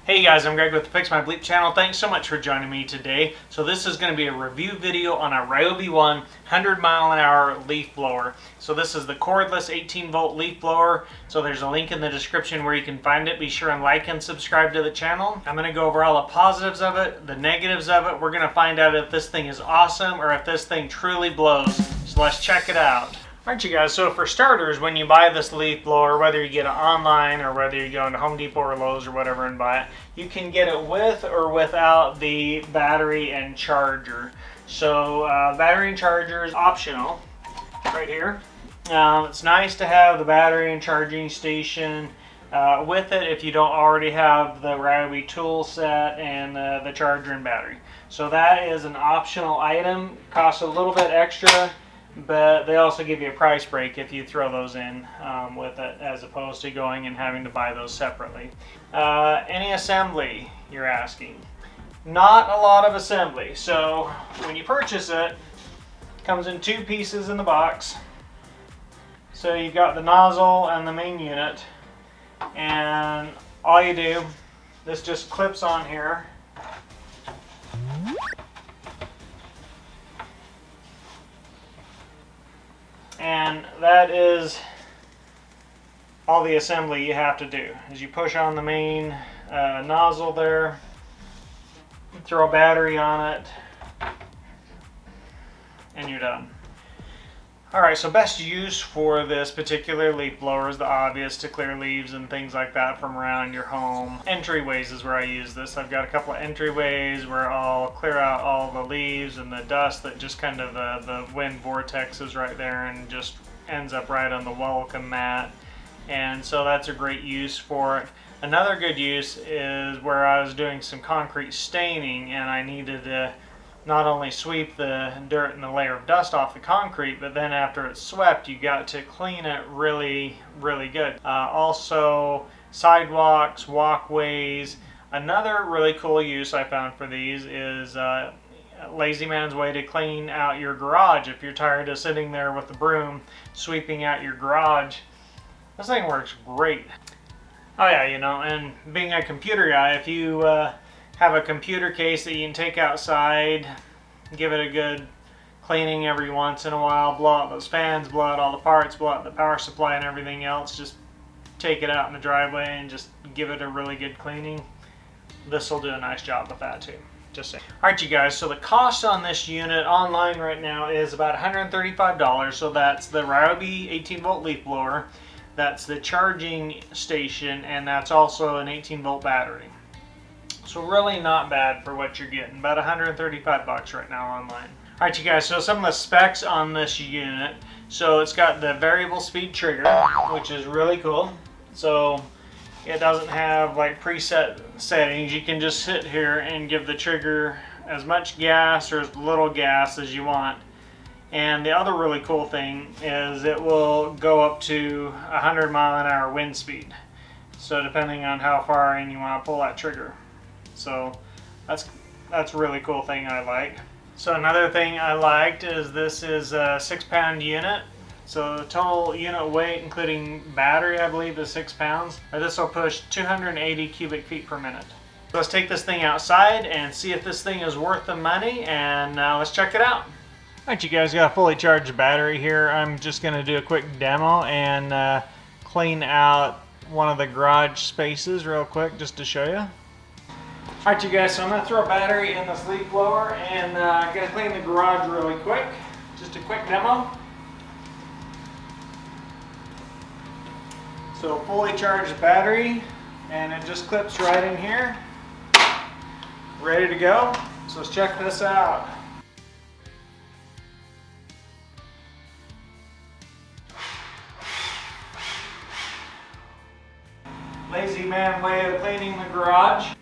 Hey guys, I'm Greg with the Fix My Bleep channel. Thanks so much for joining me today. So this is going to be a review video on a RYOBI ONE 100-mile-an-hour leaf blower. So this is the cordless 18-volt leaf blower. So there's a link in the description where you can find it. Be sure and like and subscribe to the channel. I'm going to go over all the positives of it, the negatives of it. We're going to find out if this thing is awesome or if this thing truly blows. So let's check it out. Alright you guys, so for starters, when you buy this leaf blower, whether you get it online or whether you go into Home Depot or Lowe's or whatever and buy it, you can get it with or without the battery and charger. So battery and charger is optional right here. It's nice to have the battery and charging station with it if you don't already have the RYOBI tool set and the charger and battery. So that is an optional item, costs a little bit extra. But they also give you a price break if you throw those in with it, as opposed to going and having to buy those separately. Any assembly, you're asking? Not a lot of assembly. So when you purchase it, it comes in two pieces in the box. So you've got the nozzle and the main unit, and all you do, this just clips on here. And that is all the assembly you have to do. Is you push on the main nozzle there, throw a battery on it, and you're done. Alright, so best use for this particular leaf blower is the obvious, to clear leaves and things like that from around your home. Entryways is where I use this. I've got a couple of entryways where I'll clear out all the leaves and the dust that just kind of the wind vortexes right there and just ends up right on the welcome mat. And so that's a great use for it. Another good use is where I was doing some concrete staining and I needed to not only sweep the dirt and the layer of dust off the concrete, but then after it's swept, you got to clean it really, really good. Also, sidewalks, walkways. Another really cool use I found for these is lazy man's way to clean out your garage. If you're tired of sitting there with the broom sweeping out your garage, this thing works great. Oh yeah, you know, and being a computer guy, if you have a computer case that you can take outside, give it a good cleaning every once in a while, blow out those fans, blow out all the parts, blow out the power supply and everything else, just take it out in the driveway and just give it a really good cleaning. This will do a nice job with that too. Just saying. Alright you guys, so the cost on this unit online right now is about $135. So that's the RYOBI 18-volt leaf blower, that's the charging station, and that's also an 18-volt battery. So really not bad for what you're getting. About 135 bucks right now online. Alright you guys, so some of the specs on this unit. So it's got the variable speed trigger, which is really cool. So it doesn't have like preset settings. You can just sit here and give the trigger as much gas or as little gas as you want. And the other really cool thing is it will go up to 100-mile-an-hour wind speed. So depending on how far in you want to pull that trigger. So that's a really cool thing I like. So another thing I liked is this is a 6-pound unit. So the total unit weight, including battery, I believe is 6 pounds. This will push 280 cubic feet per minute. So let's take this thing outside and see if this thing is worth the money, and let's check it out. Alright you guys, got a fully charged battery here. I'm just going to do a quick demo and clean out one of the garage spaces real quick just to show you. Alright you guys, so I'm going to throw a battery in this leaf blower and I'm going to clean the garage really quick. Just a quick demo. So fully charged battery, and it just clips right in here. Ready to go. So let's check this out. Lazy man way of cleaning the garage.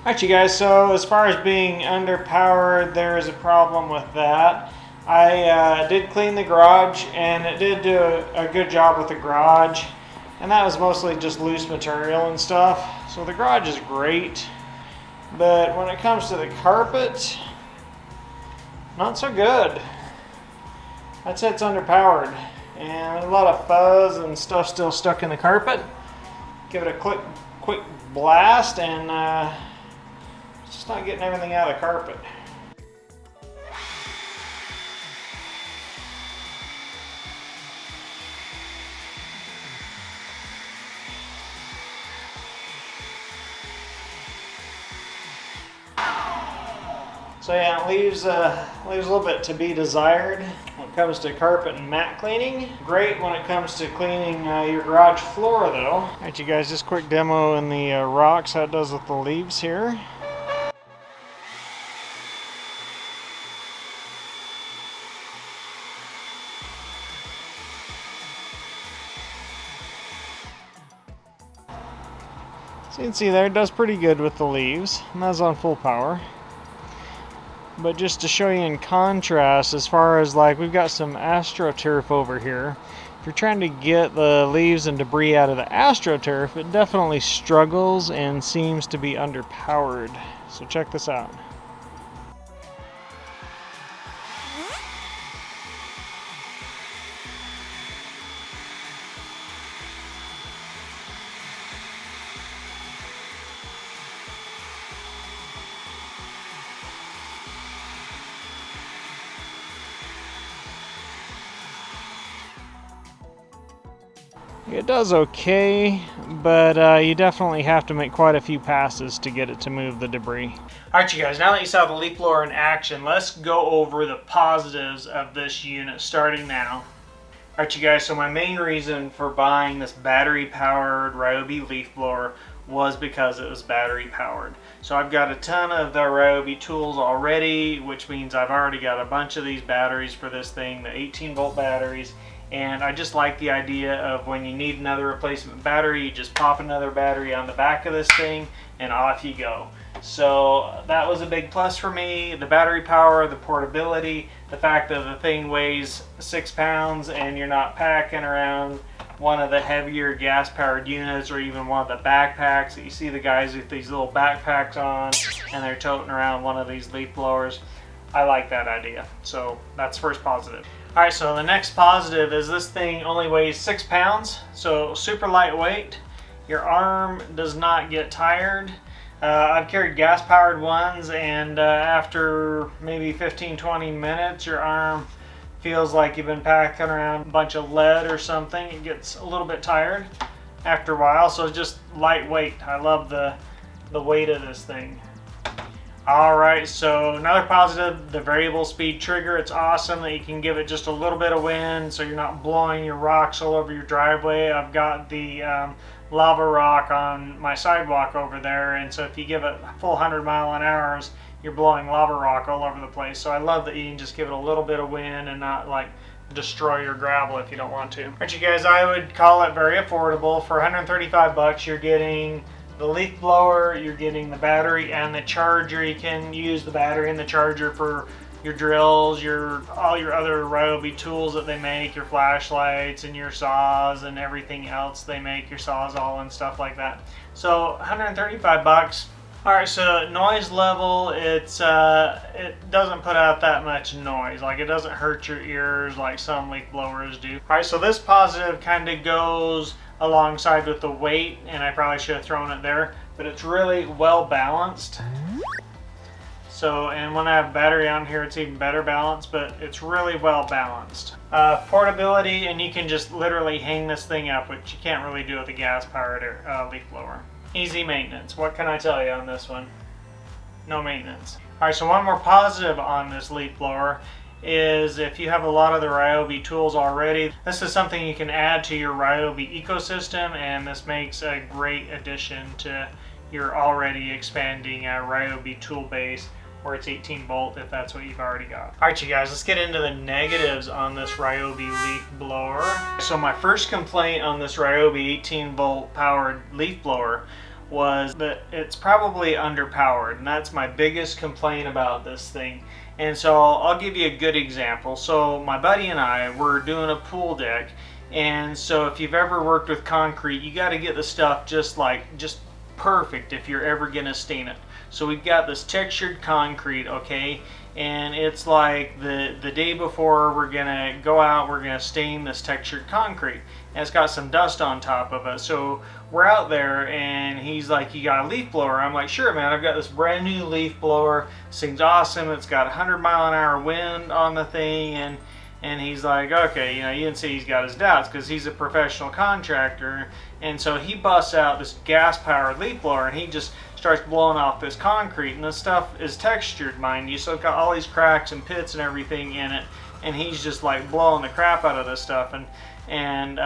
Alright you guys, so as far as being underpowered, there is a problem with that. I did clean the garage, and it did do a good job with the garage, and that was mostly just loose material and stuff. So the garage is great, but when it comes to the carpet, not so good. I'd say it's underpowered, and a lot of fuzz and stuff still stuck in the carpet. Give it a quick blast, and it's just not getting everything out of the carpet. So yeah, it leaves a little bit to be desired when it comes to carpet and mat cleaning. Great when it comes to cleaning your garage floor though. Alright you guys, just quick demo in the rocks how it does with the leaves here. So you can see there, it does pretty good with the leaves, and that's on full power. But just to show you in contrast, as far as like, we've got some AstroTurf over here. If you're trying to get the leaves and debris out of the AstroTurf, it definitely struggles and seems to be underpowered. So check this out. It does okay, but you definitely have to make quite a few passes to get it to move the debris. Alright you guys, now that you saw the leaf blower in action, let's go over the positives of this unit starting now. Alright you guys, so my main reason for buying this battery powered RYOBI leaf blower was because it was battery powered. So I've got a ton of the RYOBI tools already, which means I've already got a bunch of these batteries for this thing, the 18-volt batteries. And I just like the idea of when you need another replacement battery, you just pop another battery on the back of this thing and off you go. So that was a big plus for me. The battery power, the portability, the fact that the thing weighs 6 pounds and you're not packing around one of the heavier gas powered units or even one of the backpacks that you see the guys with these little backpacks on and they're toting around one of these leaf blowers. I like that idea. So that's first positive. Alright, so the next positive is this thing only weighs 6 pounds, so super lightweight. Your arm does not get tired. I've carried gas-powered ones, and after maybe 15-20 minutes, your arm feels like you've been packing around a bunch of lead or something. It gets a little bit tired after a while, so it's just lightweight. I love the weight of this thing. Alright, so another positive, the variable speed trigger. It's awesome that you can give it just a little bit of wind so you're not blowing your rocks all over your driveway. I've got the lava rock on my sidewalk over there, and so if you give it full 100 mile/hour, you're blowing lava rock all over the place. So I love that you can just give it a little bit of wind and not like destroy your gravel if you don't want to. Alright you guys, I would call it very affordable. For 135 bucks you're getting the leaf blower, you're getting the battery and the charger. You can use the battery and the charger for your drills, all your other RYOBI tools that they make, your flashlights and your saws and everything else they make, your sawzall and stuff like that. So 135 bucks. Alright, so noise level, it doesn't put out that much noise. Like, it doesn't hurt your ears like some leaf blowers do. Alright, so this positive kind of goes alongside with the weight, and I probably should have thrown it there, but it's really well balanced. So, and when I have battery on here, it's even better balanced, but it's really well balanced. Portability, and you can just literally hang this thing up, which you can't really do with a gas-powered leaf blower. Easy maintenance. What can I tell you on this one? No maintenance. Alright, so one more positive on this leaf blower is if you have a lot of the RYOBI tools already, this is something you can add to your RYOBI ecosystem, and this makes a great addition to your already expanding RYOBI tool base where it's 18 volt if that's what you've already got. Alright you guys, let's get into the negatives on this RYOBI leaf blower. So my first complaint on this RYOBI 18 volt powered leaf blower was that it's probably underpowered, and that's my biggest complaint about this thing. And so I'll give you a good example. So my buddy and I were doing a pool deck, and so if you've ever worked with concrete, you got to get the stuff just perfect if you're ever gonna stain it. So we've got this textured concrete, okay, and it's like the day before we're gonna go out, we're gonna stain this textured concrete, and it's got some dust on top of it. So we're out there, and he's like, "You got a leaf blower?" I'm like, "Sure, man, I've got this brand new leaf blower. This thing's awesome. It's got 100-mile-an-hour wind on the thing." And he's like, "Okay," you can see he's got his doubts because he's a professional contractor. And so he busts out this gas-powered leaf blower, and he just starts blowing off this concrete. And this stuff is textured, mind you, so it's got all these cracks and pits and everything in it. And he's just like blowing the crap out of this stuff. And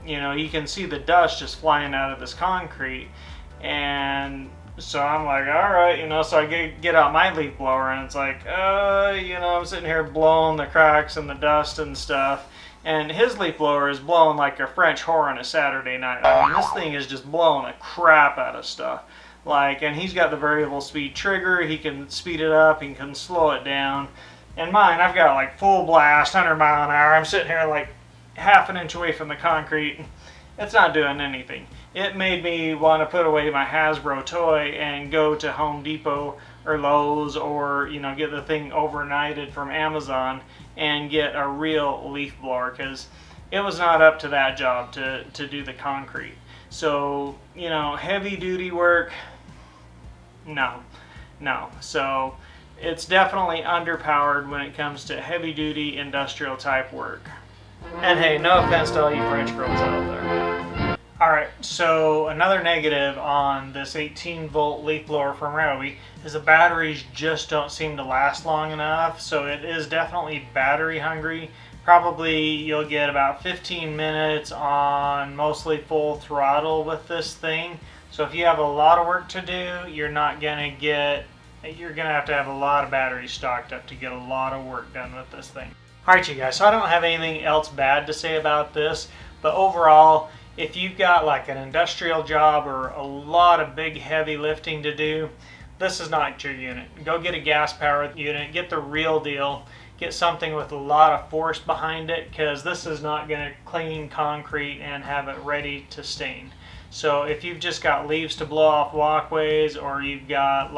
you can see the dust just flying out of this concrete. And so I'm like, all right, so I get out my leaf blower, and it's like, I'm sitting here blowing the cracks and the dust and stuff. And his leaf blower is blowing like a French whore on a Saturday night. I mean, this thing is just blowing the crap out of stuff. And he's got the variable speed trigger. He can speed it up, he can slow it down. And mine, I've got like full blast, 100-mile-an-hour. I'm sitting here like half an inch away from the concrete. It's not doing anything. It made me want to put away my Hasbro toy and go to Home Depot or Lowe's, or get the thing overnighted from Amazon and get a real leaf blower, because it was not up to that job to do the concrete. So heavy duty work, no. So it's definitely underpowered when it comes to heavy duty industrial type work. And hey, no offense to all you French girls out there. Alright, so another negative on this 18-volt leaf blower from RYOBI is the batteries just don't seem to last long enough. So it is definitely battery hungry. Probably you'll get about 15 minutes on mostly full throttle with this thing. So if you have a lot of work to do, you're gonna have to have a lot of batteries stocked up to get a lot of work done with this thing. Alright you guys, so I don't have anything else bad to say about this, but overall, if you've got like an industrial job or a lot of big heavy lifting to do, this is not your unit. Go get a gas powered unit, get the real deal, get something with a lot of force behind it, because this is not going to clean concrete and have it ready to stain. So if you've just got leaves to blow off walkways, or you've got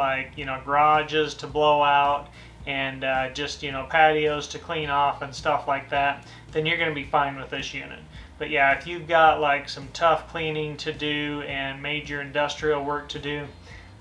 garages to blow out, and just patios to clean off and stuff like that, then you're going to be fine with this unit. But yeah, if you've got like some tough cleaning to do and major industrial work to do,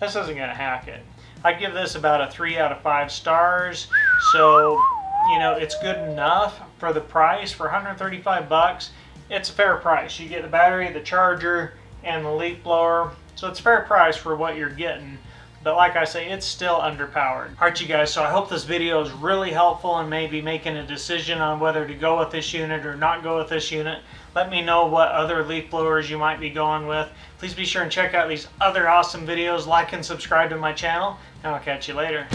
this isn't going to hack it. I'd give this about a 3 out of 5 stars. So it's good enough for the price. For 135 bucks, it's a fair price. You get the battery, the charger, and the leaf blower, so it's a fair price for what you're getting. But like I say, it's still underpowered. Alright you guys, so I hope this video is really helpful in maybe making a decision on whether to go with this unit or not go with this unit. Let me know what other leaf blowers you might be going with. Please be sure and check out these other awesome videos, like and subscribe to my channel, and I'll catch you later.